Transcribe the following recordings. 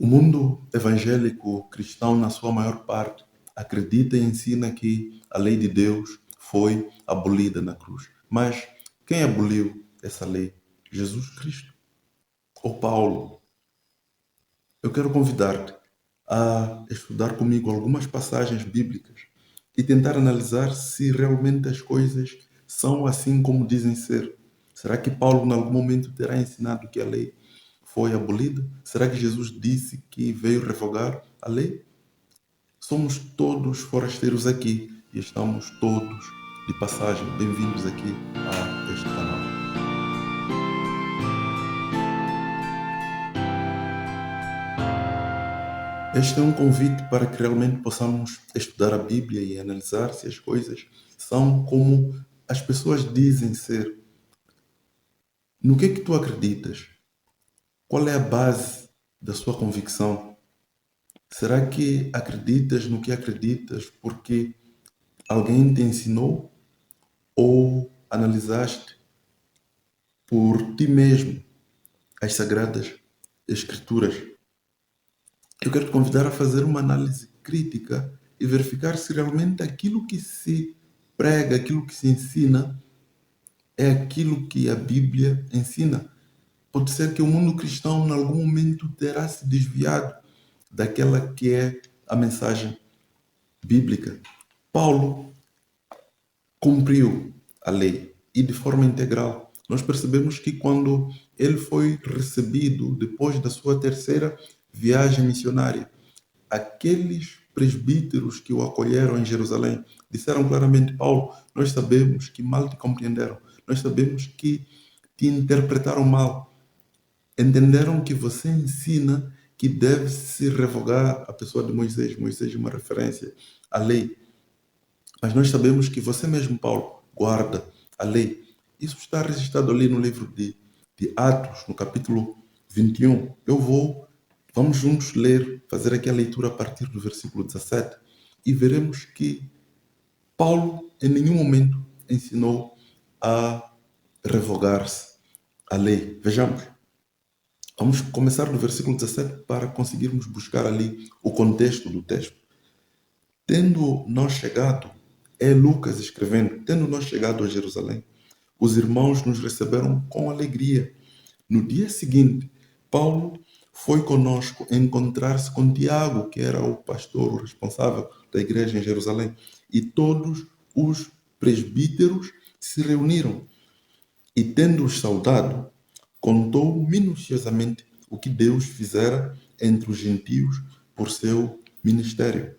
O mundo evangélico cristão, na sua maior parte, acredita e ensina que a lei de Deus foi abolida na cruz. Mas quem aboliu essa lei? Jesus Cristo ou Paulo? Eu quero convidar-te a estudar comigo algumas passagens bíblicas e tentar analisar se realmente as coisas são assim como dizem ser. Será que Paulo, em algum momento, terá ensinado que a lei foi abolida? Será que Jesus disse que veio revogar a lei? Somos todos forasteiros aqui e estamos todos de passagem. Bem-vindos aqui a este canal. Este é um convite para que realmente possamos estudar a Bíblia e analisar se as coisas são como as pessoas dizem ser. No que é que tu acreditas? Qual é a base da sua convicção? Será que acreditas no que acreditas porque alguém te ensinou ou analisaste por ti mesmo as Sagradas Escrituras? Eu quero te convidar a fazer uma análise crítica e verificar se realmente aquilo que se prega, aquilo que se ensina, é aquilo que a Bíblia ensina. Pode ser que o mundo cristão, em algum momento, terá se desviado daquela que é a mensagem bíblica. Paulo cumpriu a lei e de forma integral. Nós percebemos que quando ele foi recebido depois da sua terceira viagem missionária, aqueles presbíteros que o acolheram em Jerusalém disseram claramente: Paulo, nós sabemos que mal te compreenderam, nós sabemos que te interpretaram mal, entenderam que você ensina que deve-se revogar a pessoa de Moisés. Moisés é uma referência à lei. Mas nós sabemos que você mesmo, Paulo, guarda a lei. Isso está registrado ali no livro de Atos, no capítulo 21. Vamos juntos ler, fazer aqui a leitura a partir do versículo 17 e veremos que Paulo em nenhum momento ensinou a revogar-se a lei. Vejamos. Vamos começar do versículo 17 para conseguirmos buscar ali o contexto do texto. Tendo nós chegado, é Lucas escrevendo, tendo nós chegado a Jerusalém, os irmãos nos receberam com alegria. No dia seguinte, Paulo foi conosco encontrar-se com Tiago, que era o pastor, o responsável da igreja em Jerusalém, e todos os presbíteros se reuniram. E tendo-os saudado, contou minuciosamente o que Deus fizera entre os gentios por seu ministério.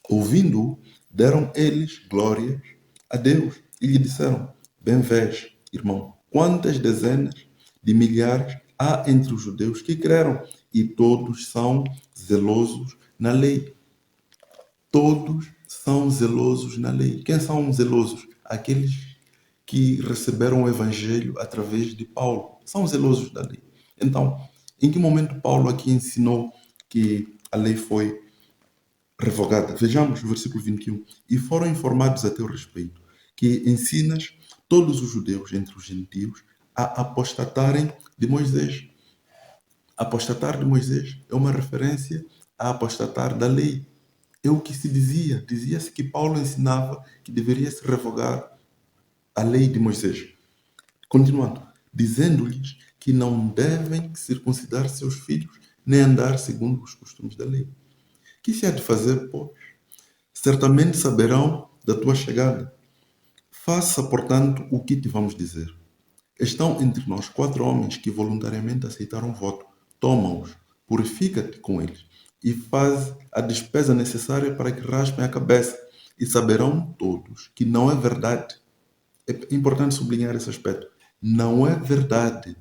Ouvindo-o, deram eles glórias a Deus e lhe disseram: Bem vês, irmão, quantas dezenas de milhares há entre os judeus que creram, e todos são zelosos na lei. Todos são zelosos na lei. Quem são zelosos? Aqueles que receberam o evangelho através de Paulo. São zelosos da lei. Então, em que momento Paulo aqui ensinou que a lei foi revogada? Vejamos o versículo 21. E foram informados a teu respeito que ensinas todos os judeus entre os gentios a apostatarem de Moisés. Apostatar de Moisés é uma referência a apostatar da lei. É o que se dizia. Dizia-se que Paulo ensinava que deveria se revogar a lei de Moisés. Continuando, dizendo-lhes que não devem circuncidar seus filhos, nem andar segundo os costumes da lei. Que se há de fazer, pois? Certamente saberão da tua chegada. Faça, portanto, o que te vamos dizer. Estão entre nós 4 homens que voluntariamente aceitaram o voto. Toma-os, purifica-te com eles e faz a despesa necessária para que raspem a cabeça, e saberão todos que não é verdade. É importante sublinhar esse aspecto. Não é verdade.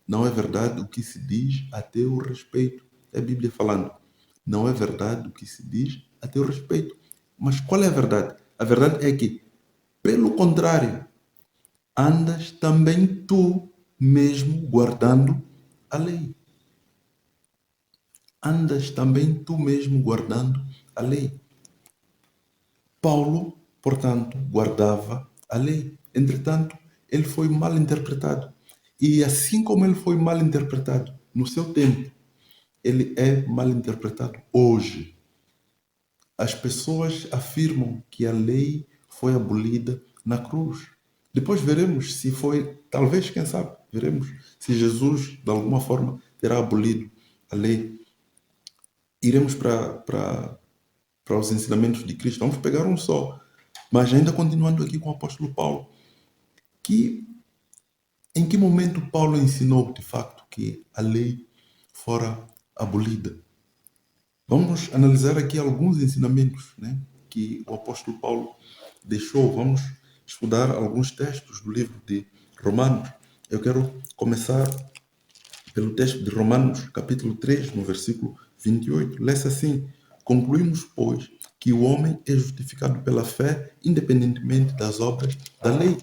Não é verdade o que se diz a teu respeito. É a Bíblia falando. Não é verdade o que se diz a teu respeito. Mas qual é a verdade? A verdade é que, pelo contrário, andas também tu mesmo guardando a lei. Andas também tu mesmo guardando a lei. Paulo, portanto, guardava a lei. Entretanto, ele foi mal interpretado. E assim como ele foi mal interpretado no seu tempo, ele é mal interpretado hoje. As pessoas afirmam que a lei foi abolida na cruz. Depois veremos se foi, talvez, quem sabe, veremos se Jesus, de alguma forma, terá abolido a lei. Iremos para os ensinamentos de Cristo. Vamos pegar um só. Mas ainda continuando aqui com o apóstolo Paulo, que em que momento Paulo ensinou, de facto, que a lei fora abolida? Vamos analisar aqui alguns ensinamentos, né, que o apóstolo Paulo deixou. Vamos estudar alguns textos do livro de Romanos. Eu quero começar pelo texto de Romanos, capítulo 3, no versículo 28. Lê-se assim: concluímos, pois, que o homem é justificado pela fé, independentemente das obras da lei.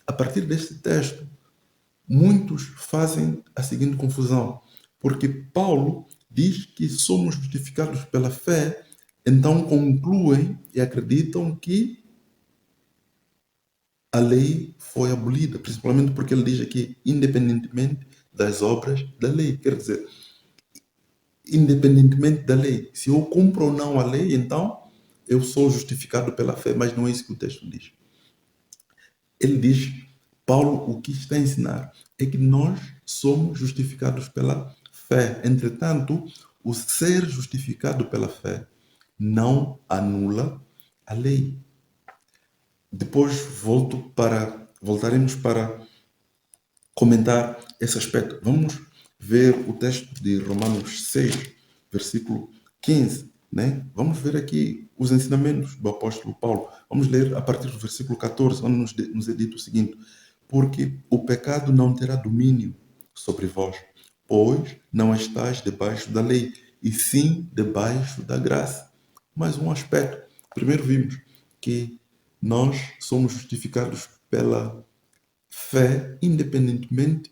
A partir deste texto, muitos fazem a seguinte confusão, porque Paulo diz que somos justificados pela fé, então concluem e acreditam que a lei foi abolida, principalmente porque ele diz aqui, independentemente das obras da lei. Quer dizer, independentemente da lei, se eu cumpro ou não a lei, então eu sou justificado pela fé, mas não é isso que o texto diz. Ele diz, Paulo, o que está a ensinar é que nós somos justificados pela fé. Entretanto, o ser justificado pela fé não anula a lei. Depois voltaremos para comentar esse aspecto. Vamos ver o texto de Romanos 6, versículo 15, né? Vamos ver aqui os ensinamentos do apóstolo Paulo. Vamos ler a partir do versículo 14, onde nos é dito o seguinte: porque o pecado não terá domínio sobre vós, pois não estáis debaixo da lei, e sim debaixo da graça. Mais um aspecto. Primeiro vimos que nós somos justificados pela fé, independentemente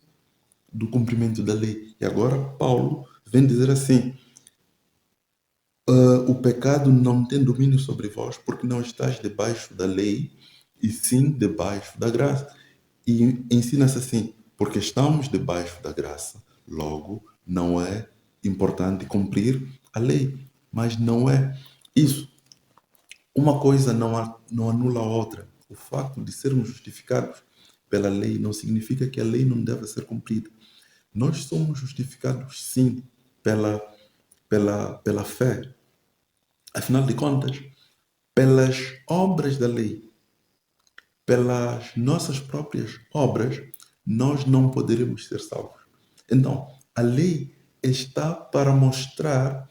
do cumprimento da lei. E agora Paulo vem dizer assim: o pecado não tem domínio sobre vós, porque não estás debaixo da lei, e sim debaixo da graça. E ensina-se assim: porque estamos debaixo da graça, logo não é importante cumprir a lei. Mas não é isso. Uma coisa não anula a outra. O facto de sermos justificados pela lei não significa que a lei não deve ser cumprida. Nós somos justificados, sim, pela fé. Afinal de contas, pelas obras da lei, pelas nossas próprias obras, nós não poderemos ser salvos. Então, a lei está para mostrar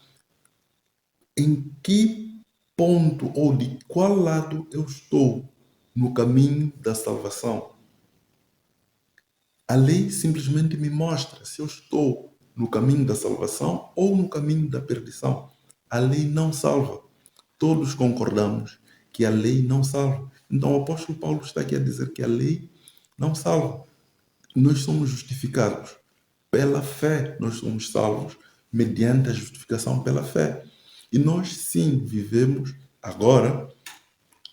em que ponto ou de qual lado eu estou no caminho da salvação. A lei simplesmente me mostra se eu estou no caminho da salvação ou no caminho da perdição. A lei não salva. Todos concordamos que a lei não salva. Então o apóstolo Paulo está aqui a dizer que a lei não salva. Nós somos justificados pela fé, nós somos salvos mediante a justificação pela fé. E nós sim vivemos agora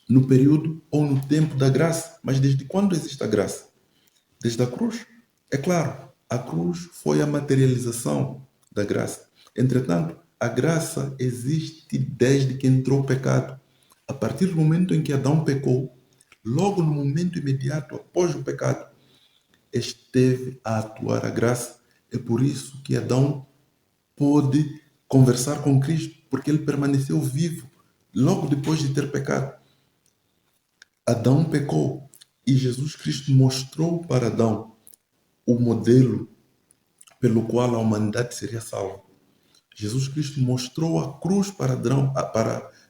no período ou no tempo da graça. Mas desde quando existe a graça? Desde a cruz. É claro, a cruz foi a materialização da graça. Entretanto, a graça existe desde que entrou o pecado. A partir do momento em que Adão pecou, logo no momento imediato após o pecado, esteve a atuar a graça. É por isso que Adão pôde conversar com Cristo, porque ele permaneceu vivo logo depois de ter pecado. Adão pecou e Jesus Cristo mostrou para Adão o modelo pelo qual a humanidade seria salva. Jesus Cristo mostrou a cruz para Adão,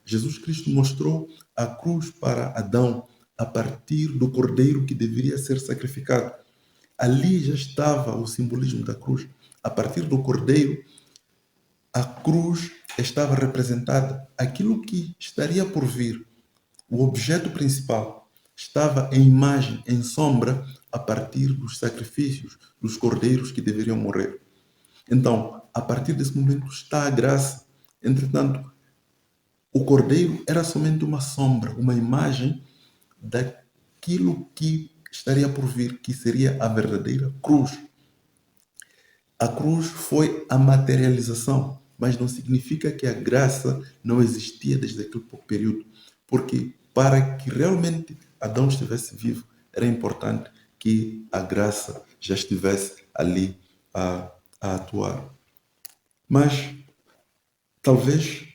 Jesus Cristo mostrou a cruz para Adão a partir do cordeiro que deveria ser sacrificado. Ali já estava o simbolismo da cruz. A partir do cordeiro, a cruz estava representada. Aquilo que estaria por vir, o objeto principal, estava em imagem, em sombra, a partir dos sacrifícios dos cordeiros que deveriam morrer. Então, a partir desse momento está a graça. Entretanto, o cordeiro era somente uma sombra, uma imagem daquilo que estaria por vir, que seria a verdadeira cruz. A cruz foi a materialização, mas não significa que a graça não existia desde aquele período, porque para que realmente Adão estivesse vivo, era importante que a graça já estivesse ali a atuar. Mas talvez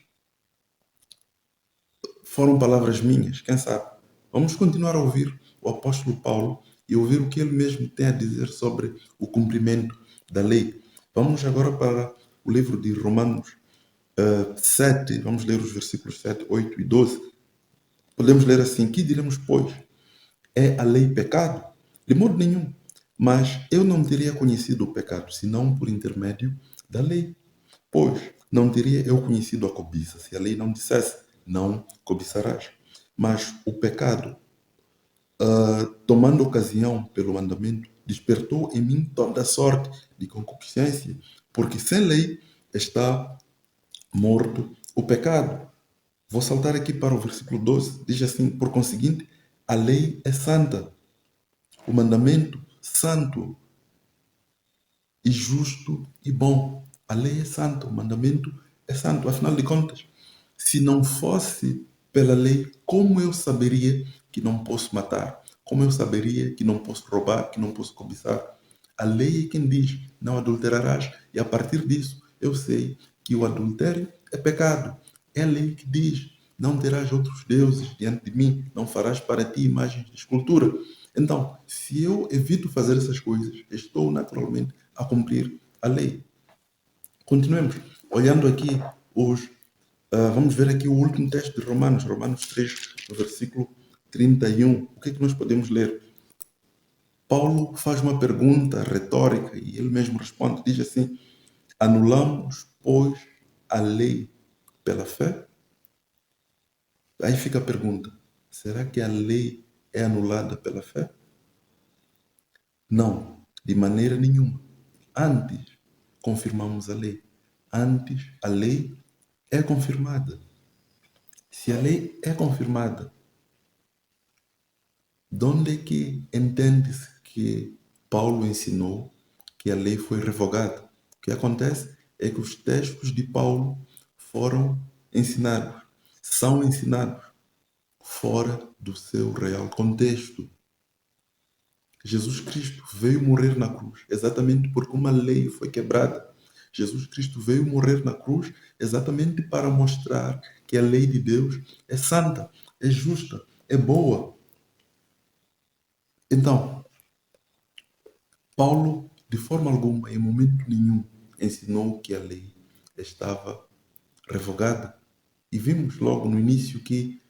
foram palavras minhas, quem sabe? Vamos continuar a ouvir o apóstolo Paulo e ouvir o que ele mesmo tem a dizer sobre o cumprimento da lei. Vamos agora para o livro de Romanos 7, vamos ler os versículos 7, 8 e 12. Podemos ler assim: que diremos, pois? É a lei pecado? De modo nenhum. Mas eu não teria conhecido o pecado, senão por intermédio da lei. Pois não teria eu conhecido a cobiça, se a lei não dissesse, não cobiçarás. Mas o pecado, tomando ocasião pelo mandamento, despertou em mim toda sorte de concupiscência, porque sem lei está morto o pecado. Vou saltar aqui para o versículo 12, diz assim: por conseguinte, a lei é santa, o mandamento santo e justo e bom. A lei é santa, o mandamento é santo. Afinal de contas, se não fosse pela lei, como eu saberia que não posso matar? Como eu saberia que não posso roubar, que não posso cobiçar? A lei é quem diz: não adulterarás. E a partir disso, eu sei que o adultério é pecado. É a lei que diz: não terás outros deuses diante de mim, não farás para ti imagens de escultura. Então, se eu evito fazer essas coisas, estou naturalmente a cumprir a lei. Continuemos. Olhando aqui os. Vamos ver aqui o último texto de Romanos, Romanos 3, no versículo 31. O que é que nós podemos ler? Paulo faz uma pergunta retórica e ele mesmo responde. Diz assim: anulamos, pois, a lei pela fé? Aí fica a pergunta: será que a lei é anulada pela fé? Não, de maneira nenhuma. Antes, confirmamos a lei. Antes, a lei é confirmada. Se a lei é confirmada, de onde é que entende-se que Paulo ensinou que a lei foi revogada? O que acontece é que os textos de Paulo foram ensinados, são ensinados fora do seu real contexto. Jesus Cristo veio morrer na cruz exatamente porque uma lei foi quebrada. Jesus Cristo veio morrer na cruz exatamente para mostrar que a lei de Deus é santa, é justa, é boa. Então, Paulo, de forma alguma, em momento nenhum, ensinou que a lei estava revogada. E vimos logo no início que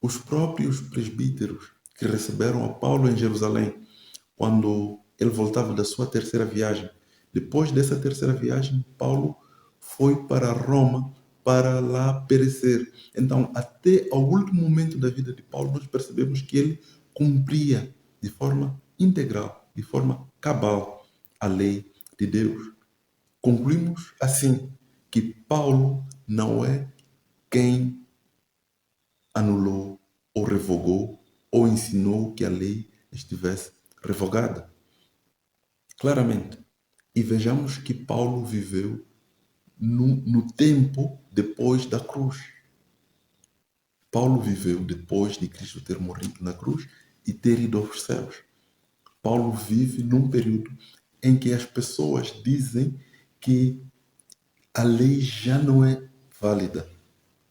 os próprios presbíteros que receberam a Paulo em Jerusalém, quando ele voltava da sua terceira viagem, depois dessa terceira viagem, Paulo foi para Roma para lá perecer. Então, até ao último momento da vida de Paulo, nós percebemos que ele cumpria de forma integral, de forma cabal, a lei de Deus. Concluímos assim que Paulo não é quem anulou ou revogou ou ensinou que a lei estivesse revogada. Claramente. E vejamos que Paulo viveu no tempo depois da cruz. Paulo viveu depois de Cristo ter morrido na cruz e ter ido aos céus. Paulo vive num período em que as pessoas dizem que a lei já não é válida.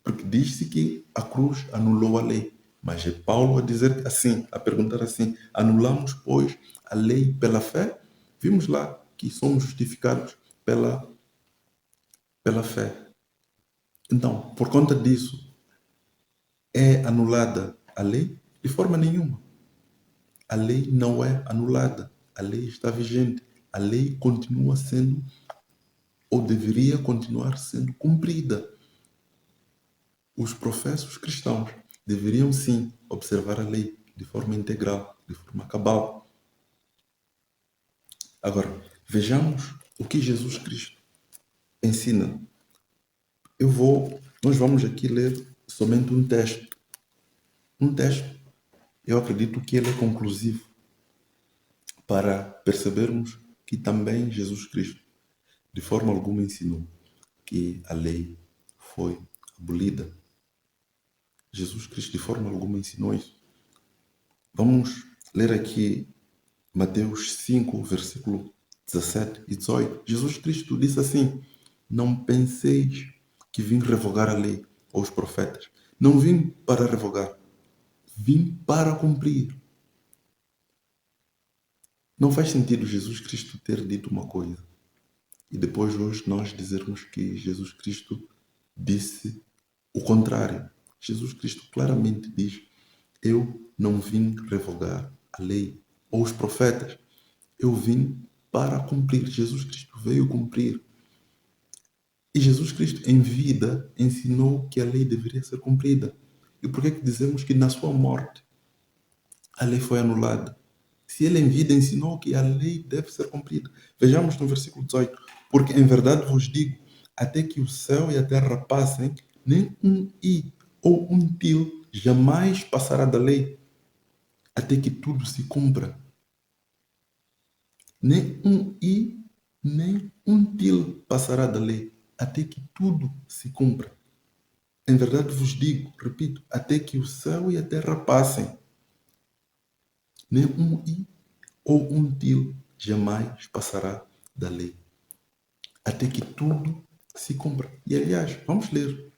Porque diz-se que a cruz anulou a lei. Mas é Paulo a dizer assim, a perguntar assim: anulamos, pois, a lei pela fé? Vimos lá que somos justificados pela fé. Então, por conta disso, é anulada a lei? De forma nenhuma. A lei não é anulada. A lei está vigente. A lei continua sendo, ou deveria continuar sendo cumprida. Os professos cristãos deveriam sim observar a lei de forma integral, de forma cabal. Agora, vejamos o que Jesus Cristo ensina. Nós vamos aqui ler somente um texto. Um texto, eu acredito que ele é conclusivo para percebermos que também Jesus Cristo de forma alguma ensinou que a lei foi abolida. Jesus Cristo de forma alguma ensinou isso. Vamos ler aqui Mateus 5, versículo 17 e 18. Jesus Cristo disse assim: não penseis que vim revogar a lei ou os profetas. Não vim para revogar, vim para cumprir. Não faz sentido Jesus Cristo ter dito uma coisa e depois hoje nós dizermos que Jesus Cristo disse o contrário. Jesus Cristo claramente diz: eu não vim revogar a lei ou os profetas. Eu vim para cumprir. Jesus Cristo veio cumprir. E Jesus Cristo, em vida, ensinou que a lei deveria ser cumprida. E por que dizemos que na sua morte a lei foi anulada? Se ele em vida ensinou que a lei deve ser cumprida. Vejamos no versículo 18. Porque em verdade vos digo, até que o céu e a terra passem, nem um i ou um til jamais passará da lei, até que tudo se cumpra. Nem um i, nem um til passará da lei, até que tudo se cumpra. Em verdade vos digo, repito, até que o céu e a terra passem, nem um i ou um til jamais passará da lei, até que tudo se cumpra. E aliás, vamos ler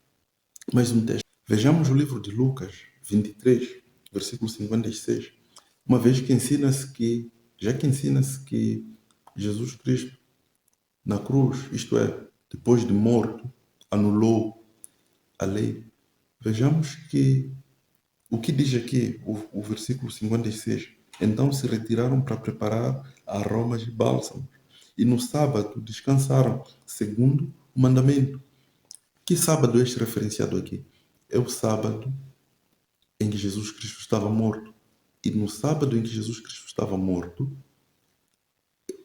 mais um texto. Vejamos o livro de Lucas 23, versículo 56. Uma vez que ensina-se que, já que ensina-se que Jesus Cristo na cruz, isto é, depois de morto, anulou a lei, vejamos que o que diz aqui o versículo 56. Então se retiraram para preparar aromas de bálsamo e no sábado descansaram, segundo o mandamento. Que sábado é este referenciado aqui? É o sábado em que Jesus Cristo estava morto. E no sábado em que Jesus Cristo estava morto,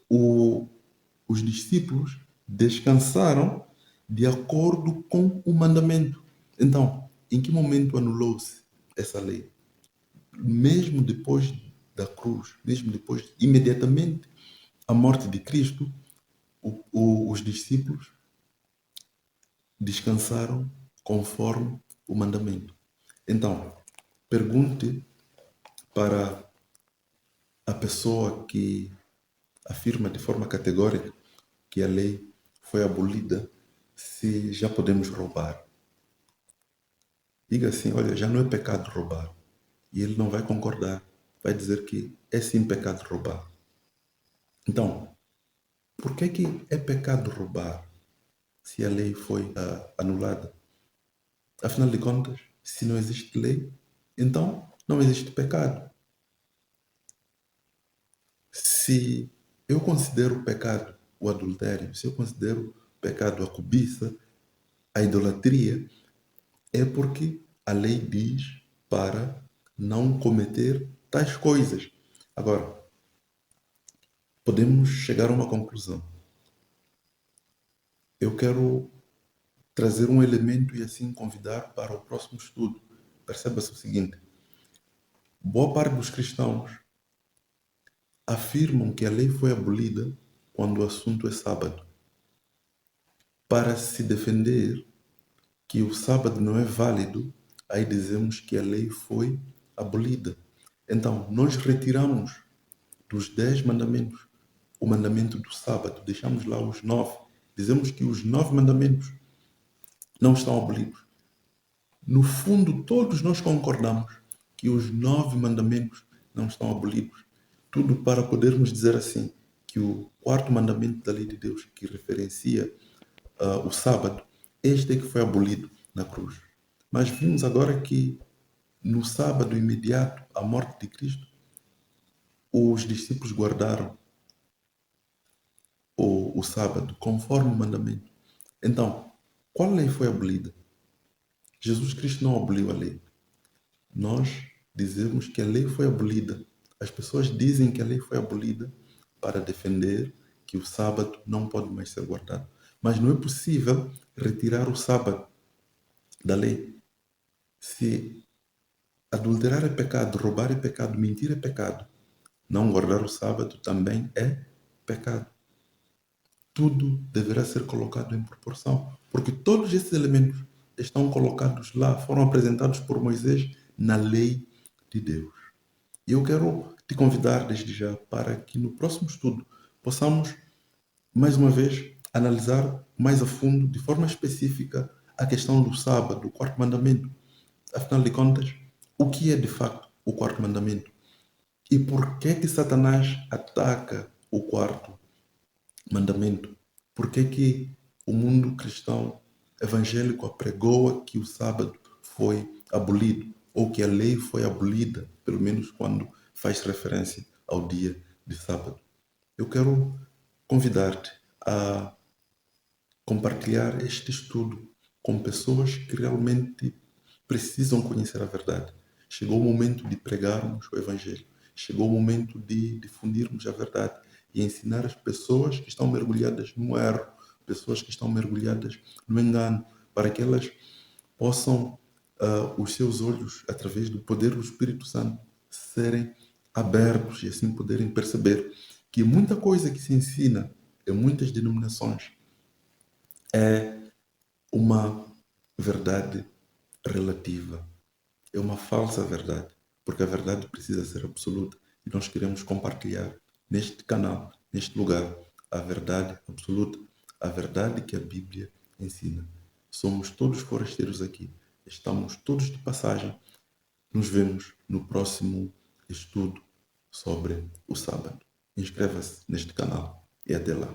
os discípulos descansaram de acordo com o mandamento. Então, em que momento anulou-se essa lei? Mesmo depois da cruz, mesmo depois, imediatamente, a morte de Cristo, os discípulos descansaram conforme o mandamento. Então, pergunte para a pessoa que afirma de forma categórica que a lei foi abolida se já podemos roubar. Diga assim: olha, já não é pecado roubar. E ele não vai concordar. Vai dizer que é sim pecado roubar. Então, por que é pecado roubar se a lei foi anulada? Afinal de contas, se não existe lei, então não existe pecado. Se eu considero pecado o adultério, se eu considero pecado a cobiça, a idolatria, é porque a lei diz para não cometer tais coisas. Agora, podemos chegar a uma conclusão. Eu quero trazer um elemento e assim convidar para o próximo estudo. Perceba-se o seguinte: boa parte dos cristãos afirmam que a lei foi abolida quando o assunto é sábado. Para se defender que o sábado não é válido, aí dizemos que a lei foi abolida. Então, nós retiramos dos 10 mandamentos o mandamento do sábado, deixamos lá os 9. Dizemos que os 9 mandamentos não estão abolidos. No fundo, todos nós concordamos que os 9 mandamentos não estão abolidos. Tudo para podermos dizer assim, que o quarto mandamento da lei de Deus, que referencia o sábado, este é que foi abolido na cruz. Mas vimos agora que no sábado imediato à morte de Cristo, os discípulos guardaram o sábado conforme o mandamento. Então, qual lei foi abolida? Jesus Cristo não aboliu a lei. Nós dizemos que a lei foi abolida. As pessoas dizem que a lei foi abolida para defender que o sábado não pode mais ser guardado. Mas não é possível retirar o sábado da lei. Se adulterar é pecado, roubar é pecado, mentir é pecado, não guardar o sábado também é pecado. tudo deverá ser colocado em proporção, porque todos esses elementos estão colocados lá, foram apresentados por Moisés na lei de Deus. E eu quero te convidar desde já para que no próximo estudo possamos, mais uma vez, analisar mais a fundo, de forma específica, a questão do sábado, do quarto mandamento. Afinal de contas, o que é de facto o quarto mandamento? E por que Satanás ataca o quarto mandamento? Por que o mundo cristão evangélico apregoa que o sábado foi abolido ou que a lei foi abolida, pelo menos quando faz referência ao dia de sábado? Eu quero convidar-te a compartilhar este estudo com pessoas que realmente precisam conhecer a verdade. Chegou o momento de pregarmos o Evangelho. Chegou o momento de difundirmos a verdade e ensinar as pessoas que estão mergulhadas no erro, pessoas que estão mergulhadas no engano, para que elas possam, os seus olhos, através do poder do Espírito Santo, serem abertos e assim poderem perceber que muita coisa que se ensina em muitas denominações é uma verdade relativa, é uma falsa verdade, porque a verdade precisa ser absoluta e nós queremos compartilhar neste canal, neste lugar, a verdade absoluta, a verdade que a Bíblia ensina. Somos todos forasteiros aqui, estamos todos de passagem. Nos vemos no próximo estudo sobre o sábado. Inscreva-se neste canal e até lá.